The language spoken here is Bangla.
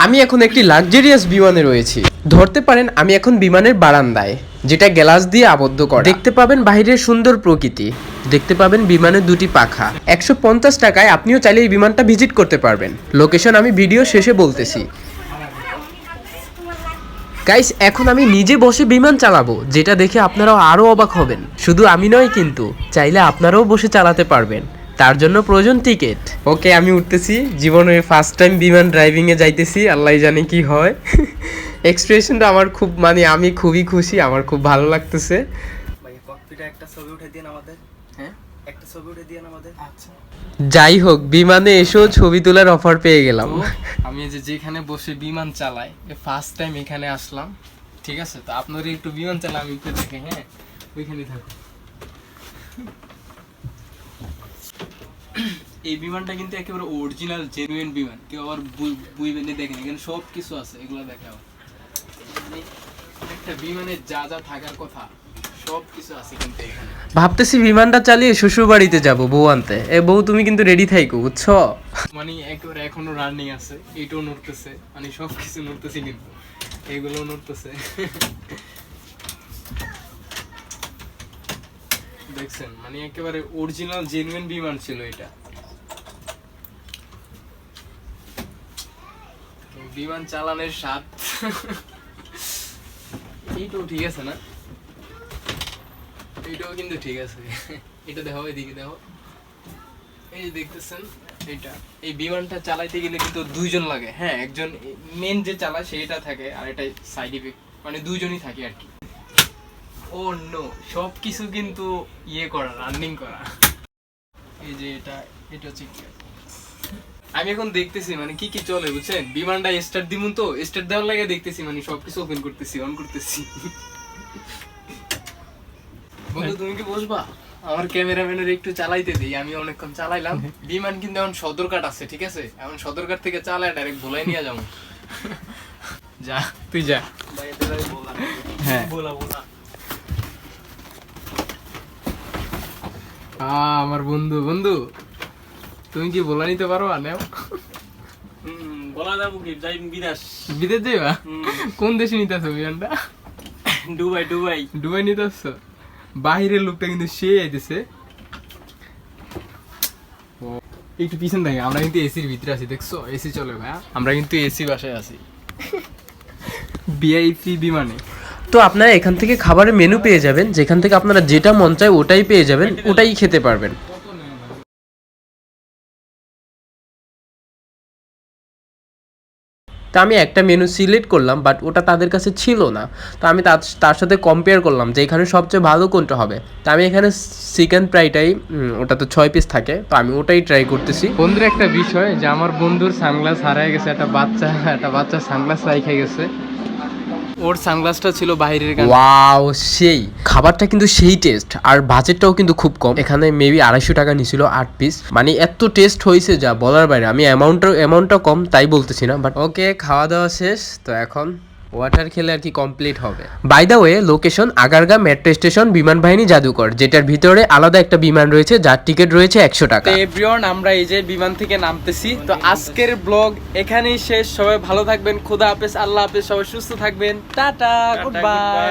আমি এখন একটি লাক্সারিয়াস বিমানে রয়েছি, ধরতে পারেন আমি এখন বিমানের বারান্দায়, যেটা গ্লাস দিয়ে আবদ্ধ করা। দেখতে পাবেন বাইরের সুন্দর প্রকৃতি, দেখতে পাবেন বিমানের দুটি পাখা। 150 টাকায় আপনিও চাইলে এই বিমানটা ভিজিট করতে পারবেন। লোকেশন আমি ভিডিও শেষে বলতেছি। গাইস, এখন আমি নিজে বসে বিমান চালাবো, যেটা দেখে আপনারাও আরো অবাক হবেন। শুধু আমি নয়, কিন্তু চাইলে আপনারাও বসে চালাতে পারবেন, তার জন্য প্রয়োজন টিকিট। ওকে, আমি উঠতেছি, জীবনের ফার্স্ট টাইম বিমান ড্রাইভিং এ যাইতেছি, আল্লাহ জানে কি হয়। এক্সপ্রেশনটা আমার খুব, মানে আমি খুবই খুশি, আমার খুব ভালো লাগতেছে। একটা ছবি উঠে দিন আমাদের। হ্যাঁ, একটা ছবি উঠে দিন আমাদের। আচ্ছা, যাই হোক, বিমানে এসেও ছবি তোলার অফার পেয়ে গেলাম। আমি যেখানে বসে বিমান চালাই, ফার্স্ট টাইম এখানে আসলাম, ঠিক আছে? তো আপনারা একটু বিমান চালা, আমি একটু দেখে। হ্যাঁ, ওইখানে থাকো। এই বিমানটা কিন্তু একেবারে অরিজিনাল জেনুইন বিমান, কেউ আবার বুঝবেন দেখেন, এখানে সব কিছু আছে, এগুলো দেখাও। মানে একটা বিমানে যা যা থাকার কথা সব কিছু আছে কিন্তু এখানে। ভাবতেছি বিমানটা চালিয়ে শ্বশুর বাড়িতে যাবো বউ আনতে। এ বউ, তুমি কিন্তু রেডি থাইকো, বুঝছো? মানে একেবারে এখনো রানিং আছে, এইটাও নড়তেছে, মানে সব কিছু নড়তেছে, কিন্তু এগুলো নড়তেছে। দেখছেন, মানে একেবারে অরিজিনাল জেনুইন বিমান ছিল এটা। বিমান চালানোর স্বাদ। এইটাও ঠিক আছে না? এইটাও কিন্তু ঠিক আছে। এটা দেখো, এদিকে দেখো, এই যে দেখতেছেন এটা। এই বিমানটা চালাইতে গেলে কিন্তু দুইজন লাগে। হ্যাঁ, একজন মেন যে চালায় সেটা থাকে, আর এটা সাইড ইফেক্ট, মানে দুইজনই থাকে আর কি। ও নো, সব কিছু কিন্তু ইয়ে করা, রানিং করা। এই যে এটা হচ্ছে কি, আমি এখন দেখতেছি মানে কি কি চলে, বুঝছেন? বিমানটা স্টার্ট দিমুন, তো স্টার্ট দেওয়ার লাগে দেখতেছি, মানে সবকিছু ওপেন করতেছি, অন করতেছি। বন্ধু, তুমি কি বসবা? আমার ক্যামেরাম্যানের একটু চালাইতে দিই, আমি অনেকক্ষণ চালাইলাম। বিমান কিন্তু এখন সদরঘাট আছে, ঠিক আছে? এখন সদরঘাট থেকে চালায় ডাইরেক্ট ভোলাই নিয়ে যাবো। যা, তুই যা। হ্যাঁ, আমার বন্ধু, তুমি কি বলা নিতে পারো? আনেও বলা যাবো কি, যাই বিদেশ। বিদেশ যাইবা? কোন দেশে নিতে আসছো বিমানটা? দুবাই নিতে আসছো? বাহিরের লোকটা কিন্তু সে আইতেছে। একটু পিছন থাকে, আমরা কিন্তু এসির ভিতরে আছি, দেখছো? এসি চলে ভাই, আমরা কিন্তু এসি বাসায় আছি। ভিআইপি বিমানে। তো আপনারা এখান থেকে খাবারের মেনু পেয়ে যাবেন, যেখান থেকে আপনারা যেটা মন চায় ওটাই পেয়ে যাবেন, ওটাই খেতে পারবেন। তা আমি একটা মেনু সিলেক্ট করলাম, বাট ওটা তাদের কাছে ছিল না। তো আমি তার সাথে কম্পেয়ার করলাম যে এখানে সবচেয়ে ভালো কোনটা হবে। তা আমি এখানে চিকেন ফ্রাইটাই, ওটা তো 6 পিস থাকে, তো আমি ওটাই ট্রাই করতেছি। বন্ধুর একটা বিষয় যে আমার বন্ধুর সানগ্লাস হারায় গেছে, একটা বাচ্চা সানগ্লাস রাইখা গেছে। ওর সানগ্লাসটা ছিল বাইরের। ওয়াও, সেই খাবারটা কিন্তু সেই টেস্ট, আর বাজেটটাও কিন্তু খুব কম। এখানে মেবি 250 টাকা নিছিল 8 পিস। মানে এত টেস্ট হয়েছে যা বলার বাইরে। আমি অ্যামাউন্টটা কম তাই বলতেছি না, বাট ওকে, খাওয়া দাওয়া শেষ, তো এখন ওয়াটার খেলে আর কি কমপ্লিট হবে। By the way, location Agargaon metro station, বিমান বাহিনী জাদুঘর, যেটার ভিতরে আলাদা একটা বিমান রয়েছে যার টিকিট রয়েছে 100 টাকা। এভরিওয়ান, আমরা এই যে বিমান থেকে নামতেছি। তো আজকের ব্লগ এখানেই শেষ। সবাই ভালো থাকবেন, খোদা হাফেজ, আল্লাহ হাফেজ, সবাই সুস্থ থাকবেন, টাটা, গুড বাই।